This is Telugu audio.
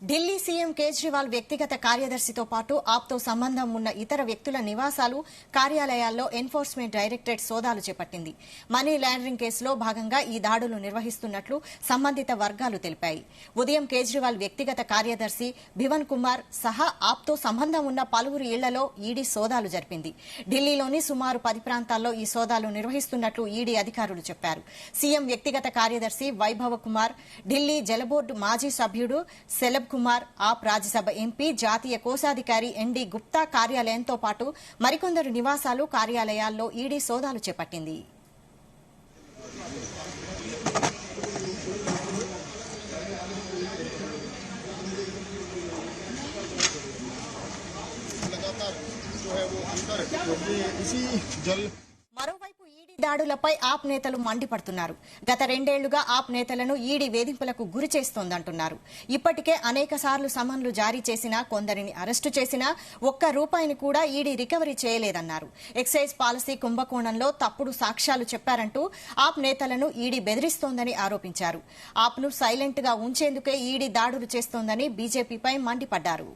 ఢిల్లీ సీఎం కేజ్రీవాల్ వ్యక్తిగత కార్యదర్శితో పాటు ఆప్తో సంబంధం ఉన్న ఇతర వ్యక్తుల నివాసాలు కార్యాలయాల్లో ఎన్ఫోర్స్మెంట్ డైరెక్టరేట్ సోదాలు చేపట్టింది. మనీ లాండరింగ్ కేసులో భాగంగా ఈ దాడులు నిర్వహిస్తున్నట్లు సంబంధిత వర్గాలు తెలిపాయి. ఉదయం కేజ్రీవాల్ వ్యక్తిగత కార్యదర్శి భివన్ కుమార్ సహా ఆప్తో సంబంధం ఉన్న పలువురు ఇళ్లలో ఈడీ సోదాలు జరిపింది. ఢిల్లీలోని సుమారు 10 ప్రాంతాల్లో ఈ సోదాలు నిర్వహిస్తున్నట్లు ఈడీ అధికారులు చెప్పారు. సీఎం వ్యక్తిగత కార్యదర్శి వైభవ్ కుమార్, ఢిల్లీ జలబోర్డు మాజీ సభ్యుడు సెలబ్ కుమార్, ఆప్ రాజ్యసభ ఎంపీ, జాతీయ కోశాధికారి ఎన్డీ గుప్తా కార్యాలయంతో పాటు మరికొందరు నివాసాలు కార్యాలయాల్లో ఈడీ సోదాలు చేపట్టింది. మరోవైపు ఈడీ దాడులపై ఆప్ నేతలు మండిపడుతున్నారు. గత 2 ఏళ్లుగా ఆప్ నేతలను ఈడీ వేధింపులకు గురి చేస్తోందంటున్నారు. ఇప్పటికే అనేక సార్లు సమన్లు జారీ చేసినా, కొందరిని అరెస్టు చేసినా ₹1 కూడా ఈడీ రికవరీ చేయలేదన్నారు. ఎక్సైజ్ పాలసీ కుంభకోణంలో తప్పుడు సాక్ష్యాలు చెప్పారంటూ ఆప్ నేతలను ఈడీ బెదిరిస్తోందని ఆరోపించారు. ఆప్ను సైలెంట్ గా ఉంచేందుకే ఈడీ దాడులు చేస్తోందని బీజేపీపై మండిపడ్డారు.